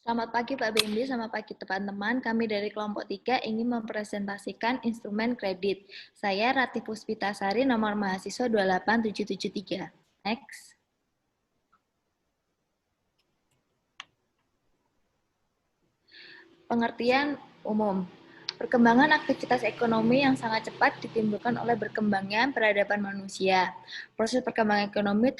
Selamat pagi Pak Bendi, selamat pagi teman-teman. Kami dari kelompok 3 ingin mempresentasikan instrumen kredit. Saya Ratih Puspitasari, nomor mahasiswa 28773. Next. Pengertian umum. Perkembangan aktivitas ekonomi yang sangat cepat ditimbulkan oleh berkembangnya peradaban manusia. Proses perkembangan ekonomi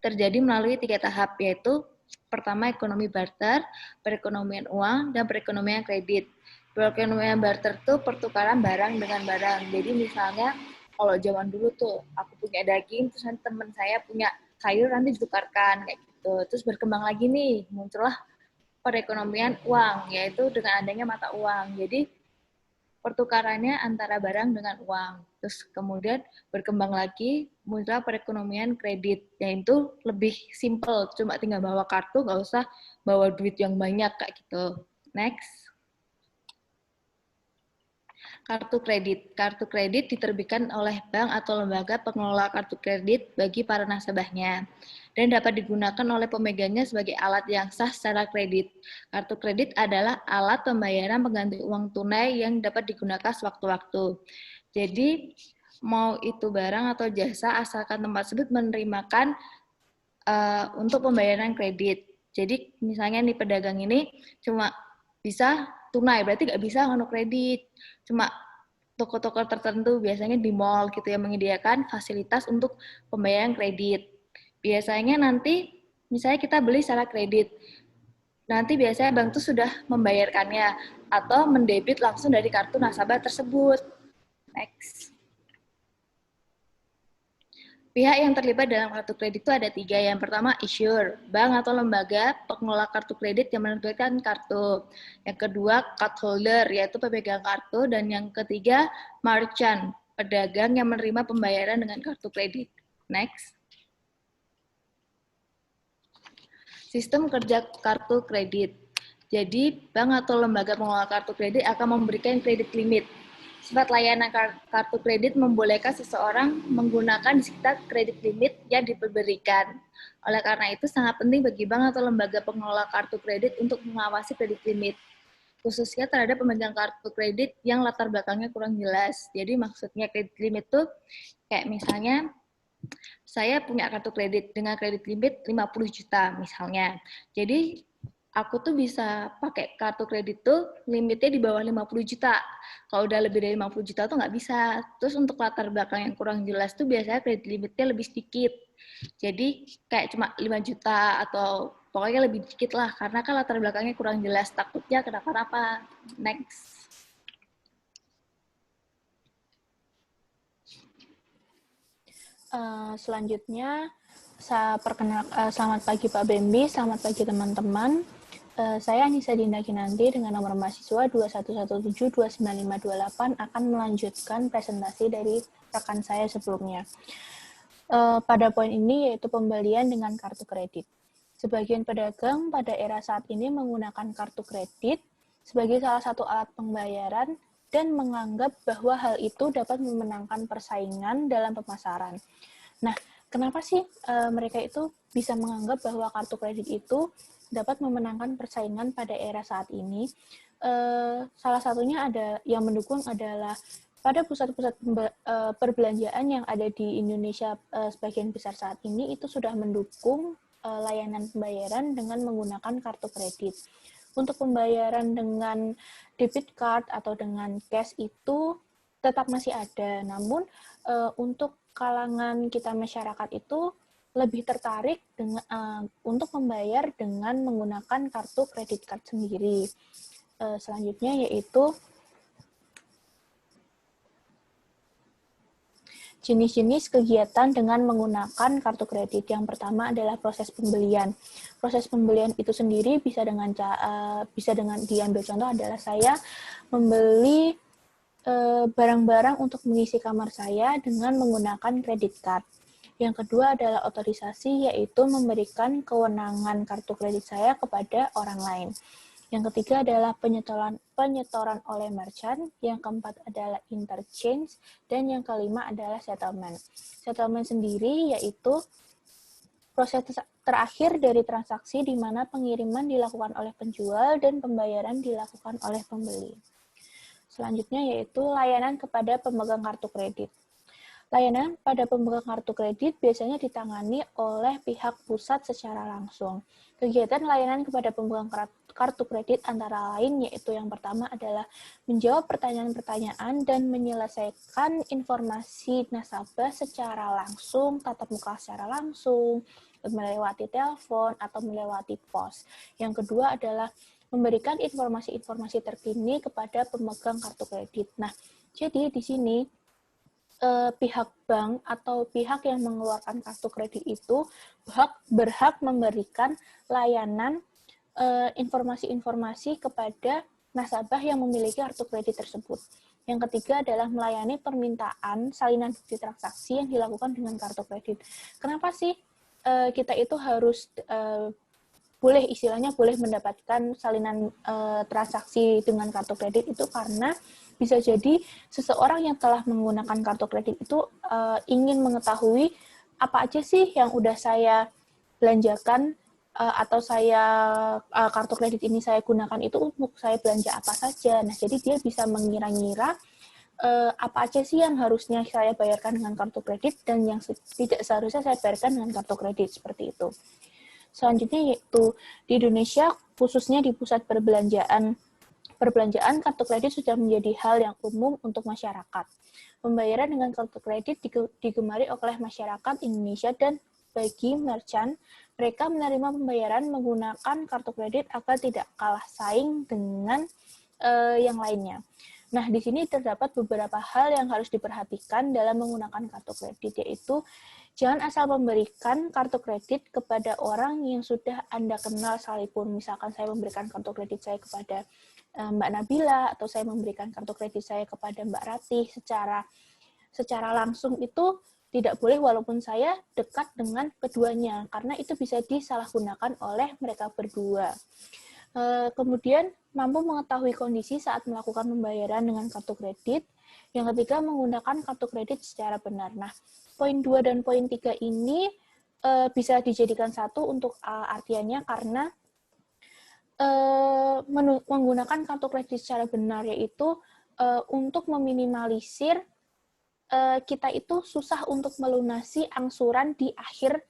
terjadi melalui 3 tahap, yaitu pertama ekonomi barter, perekonomian uang, dan perekonomian kredit. Perekonomian barter itu pertukaran barang dengan barang. Jadi misalnya kalau zaman dulu tuh aku punya daging, terus nanti teman saya punya sayur, nanti ditukarkan kayak gitu. Terus berkembang lagi nih, muncullah perekonomian uang, yaitu dengan adanya mata uang. Jadi pertukarannya antara barang dengan uang. Terus kemudian berkembang lagi muncul perekonomian kredit, yaitu lebih simple, cuma tinggal bawa kartu, nggak usah bawa duit yang banyak kayak gitu. Next. Kartu kredit. Kartu kredit diterbitkan oleh bank atau lembaga pengelola kartu kredit bagi para nasabahnya dan dapat digunakan oleh pemegangnya sebagai alat yang sah secara kredit. Kartu kredit adalah alat pembayaran pengganti uang tunai yang dapat digunakan sewaktu-waktu. Jadi, mau itu barang atau jasa, asalkan tempat tersebut menerimakan untuk pembayaran kredit. Jadi, misalnya nih pedagang ini cuma bisa tunai, berarti nggak bisa nganu kredit. Cuma toko-toko tertentu, biasanya di mall gitu yang menyediakan fasilitas untuk pembayaran kredit. Biasanya nanti, misalnya kita beli secara kredit, nanti biasanya bank itu sudah membayarkannya atau mendebit langsung dari kartu nasabah tersebut. Next. Pihak yang terlibat dalam kartu kredit itu ada 3. Yang pertama, issuer, bank atau lembaga pengelola kartu kredit yang menerbitkan kartu. Yang kedua, cardholder, yaitu pemegang kartu. Dan yang ketiga, merchant, pedagang yang menerima pembayaran dengan kartu kredit. Next. Sistem kerja kartu kredit. Jadi, bank atau lembaga pengelola kartu kredit akan memberikan kredit limit. Sifat layanan kartu kredit membolehkan seseorang menggunakan di sekitar kredit limit yang diberikan. Oleh karena itu, sangat penting bagi bank atau lembaga pengelola kartu kredit untuk mengawasi kredit limit, khususnya terhadap pemegang kartu kredit yang latar belakangnya kurang jelas. Jadi maksudnya kredit limit itu kayak misalnya saya punya kartu kredit dengan kredit limit 50 juta misalnya. Jadi aku tuh bisa pakai kartu kredit tuh limitnya di bawah 50 juta. Kalau udah lebih dari 50 juta tuh nggak bisa. Terus untuk latar belakang yang kurang jelas tuh biasanya kredit limitnya lebih sedikit. Jadi kayak cuma 5 juta atau pokoknya lebih dikit lah. Karena kan latar belakangnya kurang jelas. Takutnya kenapa-napa. Next. Selanjutnya, selamat pagi Pak Bembi, selamat pagi teman-teman. Saya Anissa Dinda Kinanti dengan nomor mahasiswa 21172958 akan melanjutkan presentasi dari rekan saya sebelumnya. Pada poin ini yaitu pembelian dengan kartu kredit. Sebagian pedagang pada era saat ini menggunakan kartu kredit sebagai salah satu alat pembayaran dan menganggap bahwa hal itu dapat memenangkan persaingan dalam pemasaran. Nah, kenapa sih mereka itu bisa menganggap bahwa kartu kredit itu dapat memenangkan persaingan pada era saat ini? Salah satunya ada yang mendukung adalah pada pusat-pusat perbelanjaan yang ada di Indonesia sebagian besar saat ini itu sudah mendukung layanan pembayaran dengan menggunakan kartu kredit. Untuk pembayaran dengan debit card atau dengan cash itu tetap masih ada, namun untuk kalangan kita masyarakat itu lebih tertarik dengan untuk membayar dengan menggunakan kartu kredit card sendiri. Selanjutnya yaitu jenis-jenis kegiatan dengan menggunakan kartu kredit. Yang pertama adalah proses pembelian. Proses pembelian itu sendiri bisa dengan diambil contoh adalah saya membeli barang-barang untuk mengisi kamar saya dengan menggunakan kredit card. Yang kedua adalah otorisasi, yaitu memberikan kewenangan kartu kredit saya kepada orang lain. Yang ketiga adalah penyetoran oleh merchant, yang keempat adalah interchange, dan yang kelima adalah settlement. Settlement sendiri yaitu proses terakhir dari transaksi di mana pengiriman dilakukan oleh penjual dan pembayaran dilakukan oleh pembeli. Selanjutnya yaitu layanan kepada pemegang kartu kredit. Layanan pada pemegang kartu kredit biasanya ditangani oleh pihak pusat secara langsung. Kegiatan layanan kepada pemegang kartu kredit antara lain yaitu yang pertama adalah menjawab pertanyaan-pertanyaan dan menyelesaikan informasi nasabah secara langsung, tatap muka secara langsung, melewati telepon atau melewati pos. Yang kedua adalah memberikan informasi-informasi terkini kepada pemegang kartu kredit. Nah, jadi di sini pihak bank atau pihak yang mengeluarkan kartu kredit itu berhak memberikan layanan informasi-informasi kepada nasabah yang memiliki kartu kredit tersebut. Yang ketiga adalah melayani permintaan salinan bukti transaksi yang dilakukan dengan kartu kredit. Kenapa sih kita itu harus boleh mendapatkan salinan transaksi dengan kartu kredit itu karena bisa jadi seseorang yang telah menggunakan kartu kredit itu ingin mengetahui apa aja sih yang udah saya belanjakan atau kartu kredit ini saya gunakan itu untuk saya belanja apa saja. Nah, jadi dia bisa mengira-ngira apa aja sih yang harusnya saya bayarkan dengan kartu kredit dan yang tidak seharusnya saya bayarkan dengan kartu kredit, seperti itu. Selanjutnya yaitu di Indonesia, khususnya di pusat perbelanjaan kartu kredit sudah menjadi hal yang umum untuk masyarakat. Pembayaran dengan kartu kredit digemari oleh masyarakat Indonesia dan bagi merchant, mereka menerima pembayaran menggunakan kartu kredit agar tidak kalah saing dengan yang lainnya. Nah, di sini terdapat beberapa hal yang harus diperhatikan dalam menggunakan kartu kredit, yaitu jangan asal memberikan kartu kredit kepada orang yang sudah Anda kenal sekalipun. Misalkan saya memberikan kartu kredit saya kepada Mbak Nabila, atau saya memberikan kartu kredit saya kepada Mbak Ratih secara langsung itu tidak boleh walaupun saya dekat dengan keduanya, karena itu bisa disalahgunakan oleh mereka berdua. Kemudian, mampu mengetahui kondisi saat melakukan pembayaran dengan kartu kredit. Yang ketiga, menggunakan kartu kredit secara benar. Nah, poin 2 dan poin 3 ini bisa dijadikan satu untuk artiannya karena menggunakan kartu kredit secara benar, yaitu untuk meminimalisir kita itu susah untuk melunasi angsuran di akhir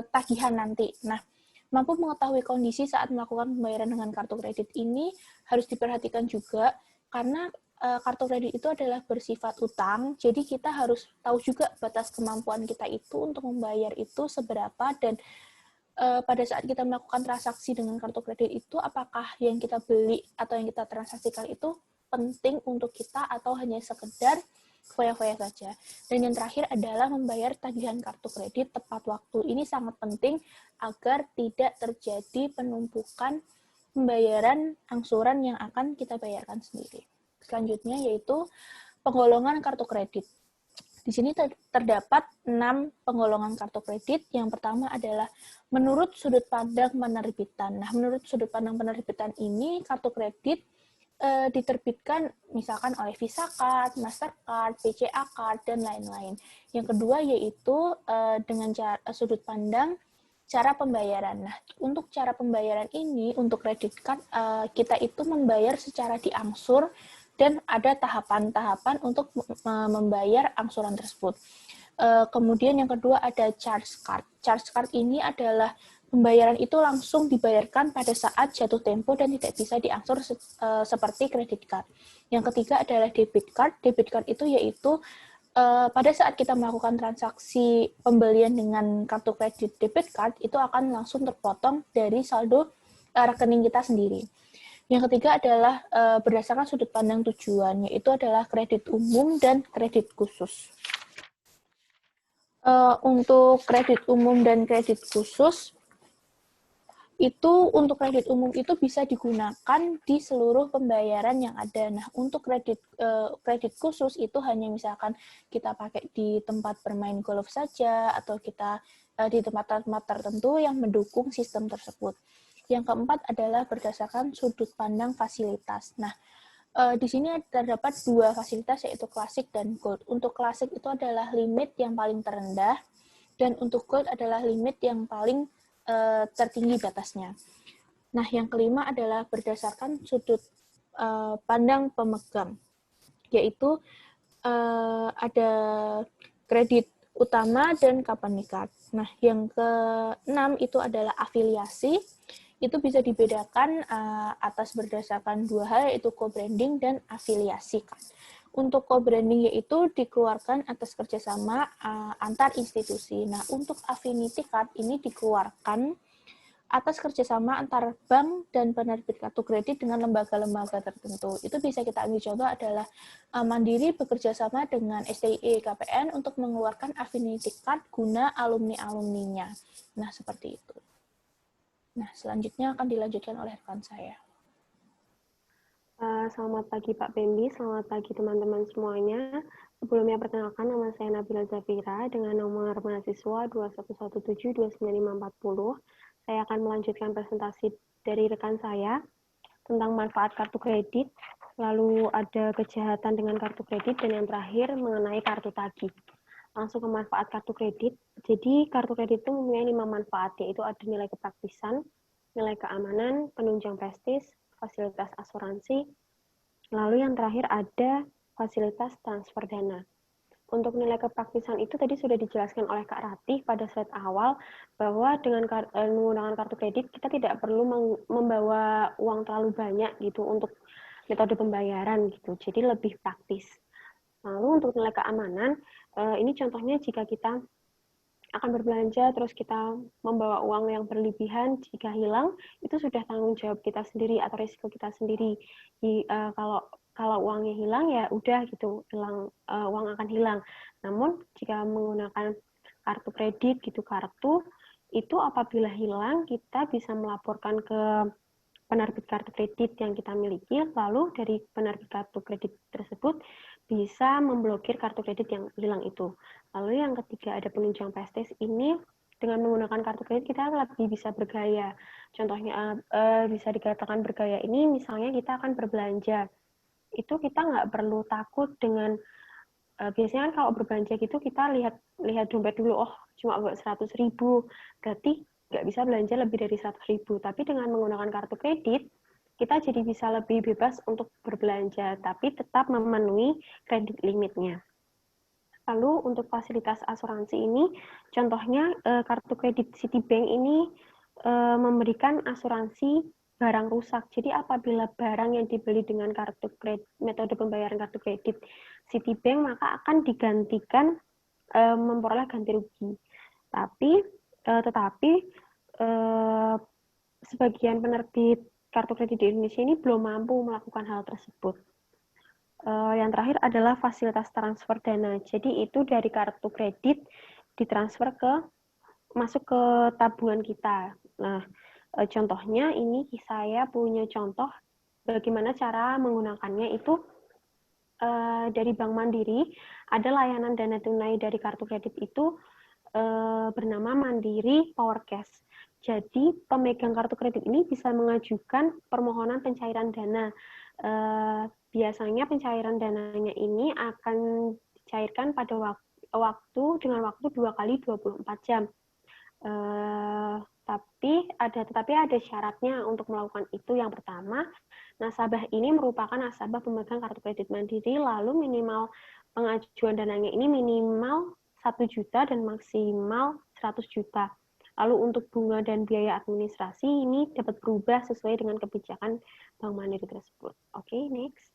tagihan nanti. Nah, mampu mengetahui kondisi saat melakukan pembayaran dengan kartu kredit ini harus diperhatikan juga karena kartu kredit itu adalah bersifat utang, jadi kita harus tahu juga batas kemampuan kita itu untuk membayar itu seberapa, dan pada saat kita melakukan transaksi dengan kartu kredit itu apakah yang kita beli atau yang kita transaksikan itu penting untuk kita atau hanya sekedar foya-foya saja. Dan yang terakhir adalah membayar tagihan kartu kredit tepat waktu. Ini sangat penting agar tidak terjadi penumpukan pembayaran angsuran yang akan kita bayarkan sendiri. Selanjutnya yaitu penggolongan kartu kredit. Di sini terdapat 6 penggolongan kartu kredit. Yang pertama adalah menurut sudut pandang penerbitan. Nah, menurut sudut pandang penerbitan ini, kartu kredit diterbitkan misalkan oleh Visa Card, Mastercard, BCA Card, dan lain-lain. Yang kedua yaitu dengan sudut pandang cara pembayaran. Nah, untuk cara pembayaran ini, untuk kredit card, kita itu membayar secara diangsur dan ada tahapan-tahapan untuk membayar angsuran tersebut. Kemudian yang kedua ada charge card. Charge card ini adalah pembayaran itu langsung dibayarkan pada saat jatuh tempo dan tidak bisa diangsur seperti kredit card. Yang ketiga adalah debit card. Debit card itu yaitu pada saat kita melakukan transaksi pembelian dengan kartu kredit debit card, itu akan langsung terpotong dari saldo rekening kita sendiri. Yang ketiga adalah berdasarkan sudut pandang tujuan, yaitu adalah kredit umum dan kredit khusus. Untuk kredit umum dan kredit khusus, untuk kredit umum itu bisa digunakan di seluruh pembayaran yang ada. Nah, untuk kredit khusus itu hanya misalkan kita pakai di tempat bermain golf saja, atau kita di tempat-tempat tertentu yang mendukung sistem tersebut. Yang keempat adalah berdasarkan sudut pandang fasilitas. Nah, di sini terdapat 2 fasilitas, yaitu klasik dan gold. Untuk klasik itu adalah limit yang paling terendah, dan untuk gold adalah limit yang paling tertinggi batasnya. Nah, yang kelima adalah berdasarkan sudut pandang pemegang, yaitu ada kredit utama dan company card. Nah, yang keenam itu adalah afiliasi. Itu bisa dibedakan atas berdasarkan dua hal, yaitu co-branding dan afiliasi card. Untuk co-branding yaitu dikeluarkan atas kerjasama antar institusi. Nah, untuk affinity card ini dikeluarkan atas kerjasama antar bank dan penerbit kartu kredit dengan lembaga-lembaga tertentu. Itu bisa kita ambil contoh adalah Mandiri bekerja sama dengan STIE KPN untuk mengeluarkan affinity card guna alumni-alumninya. Nah, seperti itu. Nah, selanjutnya akan dilanjutkan oleh rekan saya. Selamat pagi Pak Pembi, selamat pagi teman-teman semuanya. Sebelumnya perkenalkan, nama saya Nabila Zafira dengan nomor mahasiswa 211729540. Saya akan melanjutkan presentasi dari rekan saya tentang manfaat kartu kredit, lalu ada kejahatan dengan kartu kredit, dan yang terakhir mengenai kartu tagih. Langsung ke manfaat kartu kredit. Jadi kartu kredit itu mempunyai 5 manfaat, yaitu ada nilai kepraktisan, nilai keamanan, penunjang prestis, fasilitas asuransi, lalu yang terakhir ada fasilitas transfer dana. Untuk nilai kepraktisan itu tadi sudah dijelaskan oleh Kak Ratih pada slide awal, bahwa dengan menggunakan kartu kredit kita tidak perlu membawa uang terlalu banyak gitu untuk metode pembayaran gitu, jadi lebih praktis. Lalu untuk nilai keamanan, ini contohnya jika kita akan berbelanja, terus kita membawa uang yang berlebihan, jika hilang, itu sudah tanggung jawab kita sendiri atau risiko kita sendiri. Kalau uangnya hilang, ya udah gitu, uang akan hilang. Namun, jika menggunakan kartu kredit, kartu, itu apabila hilang, kita bisa melaporkan ke penerbit kartu kredit yang kita miliki, lalu dari penerbit kartu kredit tersebut bisa memblokir kartu kredit yang hilang itu. Lalu yang ketiga ada penunjang prestis. Ini dengan menggunakan kartu kredit kita lebih bisa bergaya. Contohnya bisa dikatakan bergaya ini misalnya kita akan berbelanja. Itu kita nggak perlu takut dengan biasanya kan kalau berbelanja gitu kita lihat dompet dulu, oh cuma buat 100.000, berarti nggak bisa belanja lebih dari 100.000. Tapi dengan menggunakan kartu kredit, kita jadi bisa lebih bebas untuk berbelanja, tapi tetap memenuhi kredit limitnya. Lalu untuk fasilitas asuransi ini, contohnya kartu kredit Citibank ini memberikan asuransi barang rusak. Jadi apabila barang yang dibeli dengan kartu kredit, metode pembayaran kartu kredit Citibank, maka akan digantikan memperoleh ganti rugi. Tetapi sebagian penerbit kartu kredit di Indonesia ini belum mampu melakukan hal tersebut. Yang terakhir adalah fasilitas transfer dana. Jadi itu dari kartu kredit ditransfer masuk ke tabungan kita. Nah, contohnya ini saya punya contoh bagaimana cara menggunakannya itu dari Bank Mandiri. Ada layanan dana tunai dari kartu kredit itu bernama Mandiri Power Cash. Jadi pemegang kartu kredit ini bisa mengajukan permohonan pencairan dana. Biasanya pencairan dananya ini akan dicairkan pada waktu 2 kali 24 jam. Tetapi ada syaratnya untuk melakukan itu. Yang pertama, nasabah ini merupakan nasabah pemegang kartu kredit Mandiri, lalu minimal pengajuan dananya ini minimal 1 juta dan maksimal 100 juta. Lalu untuk bunga dan biaya administrasi ini dapat berubah sesuai dengan kebijakan Bank Mandiri tersebut. Oke, next.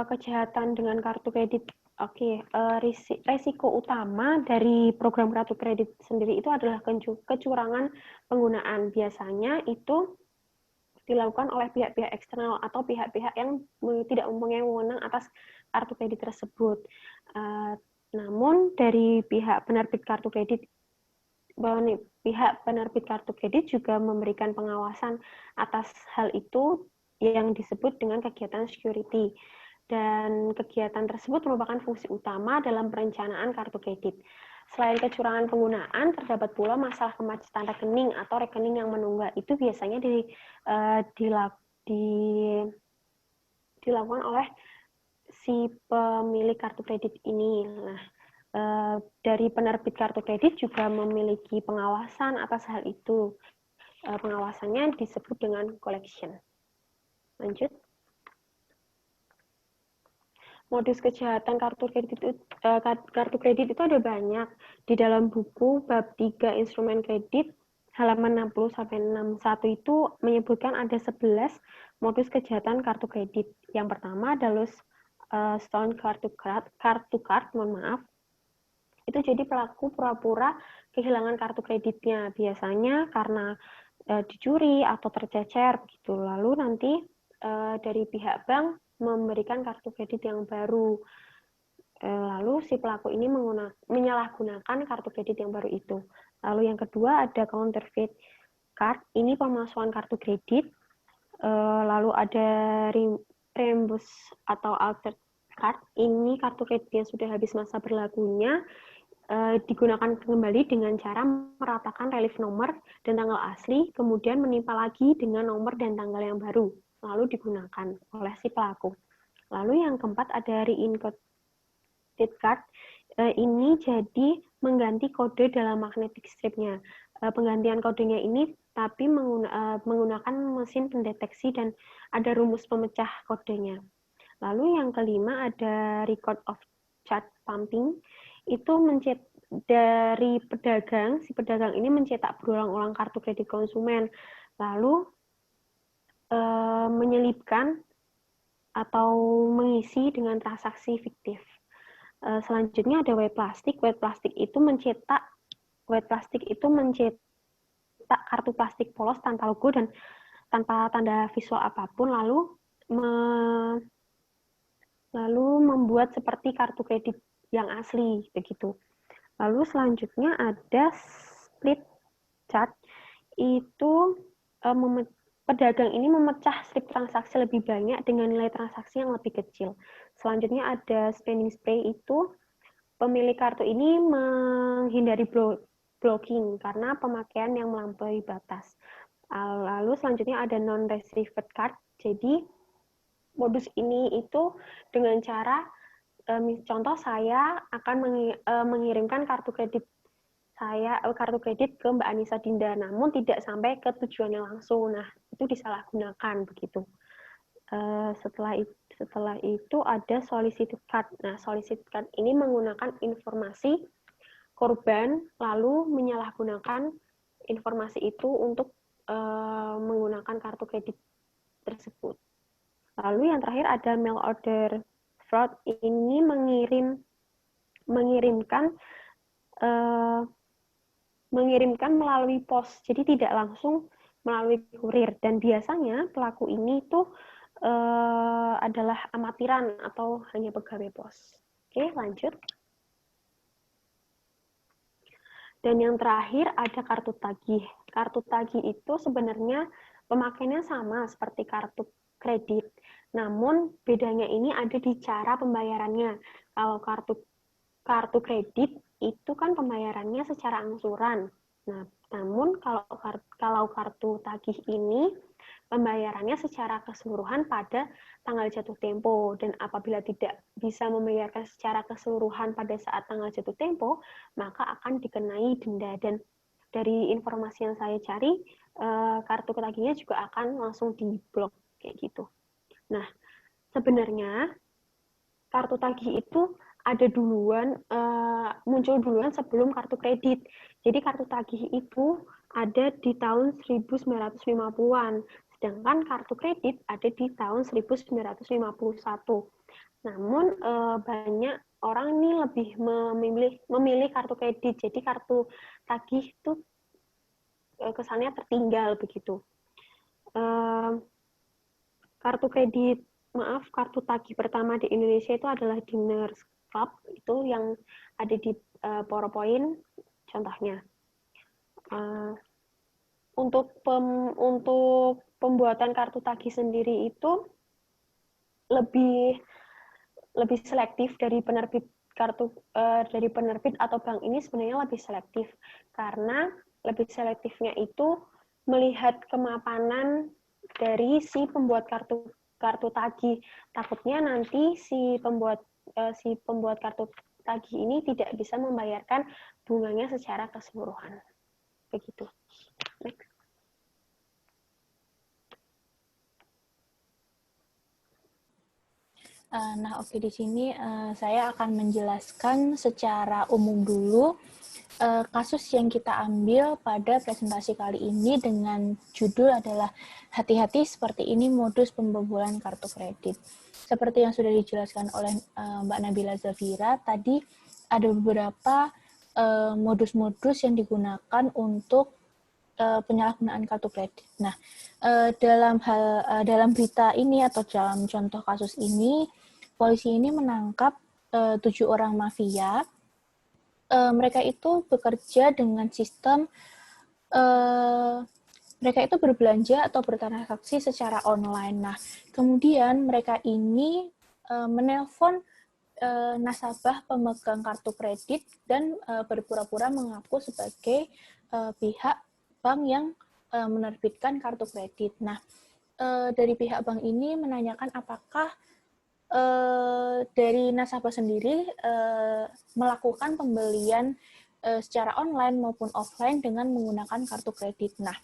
Kejahatan dengan kartu kredit. Oke, resiko utama dari program kartu kredit sendiri itu adalah kecurangan penggunaan. Biasanya itu dilakukan oleh pihak-pihak eksternal atau pihak-pihak yang tidak mempunyai wewenang atas kartu kredit tersebut. Namun dari pihak penerbit kartu kredit juga memberikan pengawasan atas hal itu yang disebut dengan kegiatan security. Dan kegiatan tersebut merupakan fungsi utama dalam perencanaan kartu kredit. Selain kecurangan penggunaan, terdapat pula masalah kemacetan rekening atau rekening yang menunggak. Itu biasanya dilakukan oleh si pemilik kartu kredit ini. Nah, dari penerbit kartu kredit juga memiliki pengawasan atas hal itu. Pengawasannya disebut dengan collection. Lanjut. Modus kejahatan kartu kredit itu ada banyak. Di dalam buku bab 3 instrumen kredit halaman 60 sampai 61 itu menyebutkan ada 11 modus kejahatan kartu kredit. Yang pertama adalah stolen kartu card, mohon maaf. Itu jadi pelaku pura-pura kehilangan kartu kreditnya, biasanya karena dicuri atau tercecer begitu. Lalu nanti dari pihak bank memberikan kartu kredit yang baru. Lalu si pelaku ini menyalahgunakan kartu kredit yang baru itu. Lalu yang kedua ada counterfeit card, ini pemalsuan kartu kredit. Lalu ada reimburse atau altered card, ini kartu kredit yang sudah habis masa berlakunya, digunakan kembali dengan cara meratakan relief nomor dan tanggal asli, kemudian menimpa lagi dengan nomor dan tanggal yang baru, lalu digunakan oleh si pelaku. Lalu yang keempat ada re-encoded card, ini jadi mengganti kode dalam magnetic strip-nya. Penggantian kodenya ini tapi menggunakan mesin pendeteksi dan ada rumus pemecah kodenya. Lalu yang kelima ada record of charge pumping, itu dari pedagang, si pedagang ini mencetak berulang-ulang kartu kredit konsumen, lalu menyelipkan atau mengisi dengan transaksi fiktif. Selanjutnya ada white plastic. White plastic itu mencetak kartu plastik polos tanpa logo dan tanpa tanda visual apapun, lalu membuat seperti kartu kredit yang asli begitu. Lalu selanjutnya ada split chart, itu pedagang ini memecah strip transaksi lebih banyak dengan nilai transaksi yang lebih kecil. Selanjutnya ada spending spree, itu pemilik kartu ini menghindari blocking karena pemakaian yang melampaui batas. Lalu selanjutnya ada non-received card, jadi modus ini itu dengan cara contoh saya akan mengirimkan kartu kredit ke Mbak Anissa Dinda, namun tidak sampai ke tujuannya langsung. Nah, itu disalahgunakan begitu. Setelah itu ada solicited card. Nah, solicited card ini menggunakan informasi korban lalu menyalahgunakan informasi itu untuk menggunakan kartu kredit tersebut. Lalu yang terakhir ada mail order fraud, ini mengirimkan melalui pos, jadi tidak langsung melalui kurir, dan biasanya pelaku ini tuh adalah amatiran atau hanya pegawai pos. Oke, lanjut. Dan yang terakhir ada kartu tagih. Kartu tagih itu sebenarnya pemakaiannya sama seperti kartu kredit, namun bedanya ini ada di cara pembayarannya. Kalau kartu kredit itu kan pembayarannya secara angsuran. Nah, namun kalau kartu tagih ini pembayarannya secara keseluruhan pada tanggal jatuh tempo, dan apabila tidak bisa membayarkan secara keseluruhan pada saat tanggal jatuh tempo, maka akan dikenai denda. Dan dari informasi yang saya cari, kartu tagihnya juga akan langsung diblok kayak gitu. Nah, sebenarnya kartu tagih itu muncul duluan sebelum kartu kredit. Jadi kartu tagih itu ada di tahun 1950-an, sedangkan kartu kredit ada di tahun 1951. Namun banyak orang ini lebih memilih kartu kredit, jadi kartu tagih itu kesannya tertinggal begitu. Kartu tagih pertama di Indonesia itu adalah Diners Club, itu yang ada di PowerPoint contohnya. Untuk pembuatan kartu tagih sendiri itu lebih selektif dari penerbit atau bank ini, sebenarnya lebih selektif, karena lebih selektifnya itu melihat kemapanan dari si pembuat kartu kartu tagih. Takutnya nanti si pembuat kartu tagih ini tidak bisa membayarkan bunganya secara keseluruhan. Begitu. Next. Nah, oke, di sini saya akan menjelaskan secara umum dulu kasus yang kita ambil pada presentasi kali ini dengan judul adalah hati-hati seperti ini modus pembobolan kartu kredit. Seperti yang sudah dijelaskan oleh Mbak Nabila Zafira, tadi ada beberapa modus-modus yang digunakan untuk penyalahgunaan kartu kredit. Nah, dalam berita ini atau dalam contoh kasus ini, polisi ini menangkap 7 orang mafia. Mereka itu bekerja dengan sistem mereka itu berbelanja atau bertransaksi secara online. Nah, kemudian mereka ini menelpon nasabah pemegang kartu kredit dan berpura-pura mengaku sebagai pihak bank yang menerbitkan kartu kredit. Nah, dari pihak bank ini menanyakan apakah dari nasabah sendiri melakukan pembelian secara online maupun offline dengan menggunakan kartu kredit. Nah,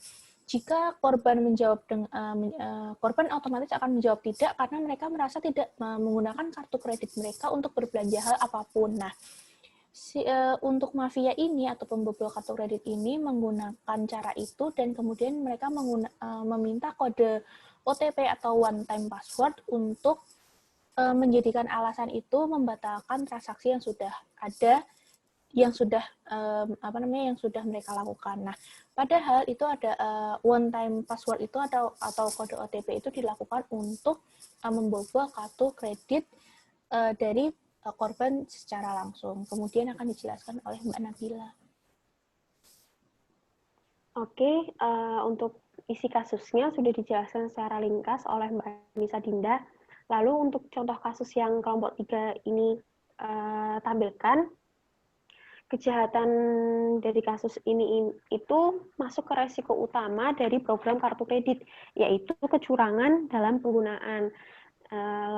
jika korban menjawab korban otomatis akan menjawab tidak karena mereka merasa tidak menggunakan kartu kredit mereka untuk berbelanja hal apapun. Nah, untuk mafia ini atau pembobol kartu kredit ini menggunakan cara itu dan kemudian mereka meminta kode OTP atau one time password untuk menjadikan alasan itu membatalkan transaksi yang sudah ada, yang sudah yang sudah mereka lakukan. Nah, padahal itu ada one time password itu atau kode OTP itu dilakukan untuk membobol kartu kredit dari korban secara langsung. Kemudian akan dijelaskan oleh Mbak Nabila. Oke, untuk isi kasusnya sudah dijelaskan secara ringkas oleh Mbak Nisa Dinda. Lalu untuk contoh kasus yang kelompok 3 ini tampilkan, kejahatan dari kasus ini itu masuk ke resiko utama dari program kartu kredit, yaitu kecurangan dalam penggunaan.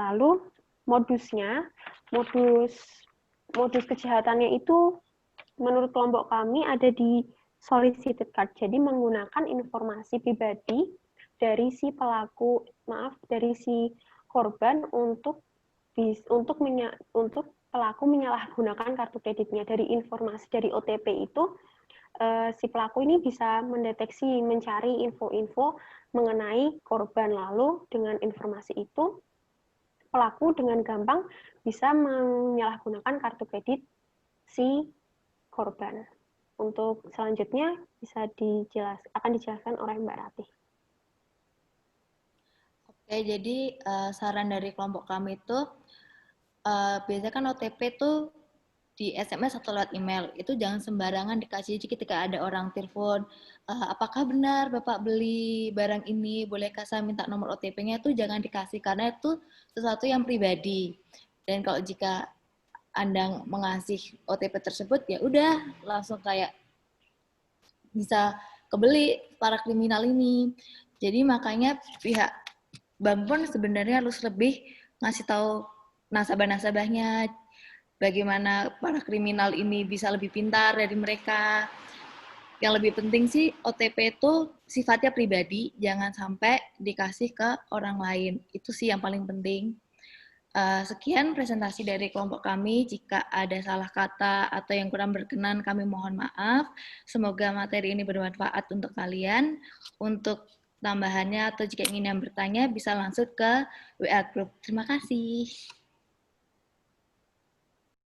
Lalu modus kejahatannya itu menurut kelompok kami ada di solicited card. Jadi menggunakan informasi pribadi dari si korban untuk pelaku menyalahgunakan kartu kreditnya. Dari informasi dari OTP itu si pelaku ini bisa mendeteksi, mencari info-info mengenai korban. Lalu dengan informasi itu pelaku dengan gampang bisa menyalahgunakan kartu kredit si korban. Untuk selanjutnya akan dijelaskan oleh Mbak Ratih. Oke, jadi saran dari kelompok kami itu biasanya kan OTP tuh di SMS atau lewat email, itu jangan sembarangan dikasih. Jadi ketika ada orang telepon, apakah benar Bapak beli barang ini, bolehkah saya minta nomor OTP-nya, itu jangan dikasih, karena itu sesuatu yang pribadi. Dan kalau jika Anda mengasih OTP tersebut, ya udah langsung kayak bisa kebeli para kriminal ini. Jadi makanya pihak bank pun sebenarnya harus lebih ngasih tahu nasabah-nasabahnya bagaimana para kriminal ini bisa lebih pintar dari mereka. Yang lebih penting sih OTP itu sifatnya pribadi, jangan sampai dikasih ke orang lain. Itu sih yang paling penting. Sekian presentasi dari kelompok kami. Jika ada salah kata atau yang kurang berkenan, kami mohon maaf. Semoga materi ini bermanfaat untuk kalian. Untuk tambahannya atau jika ingin yang bertanya, bisa langsung ke WA Group. Terima kasih.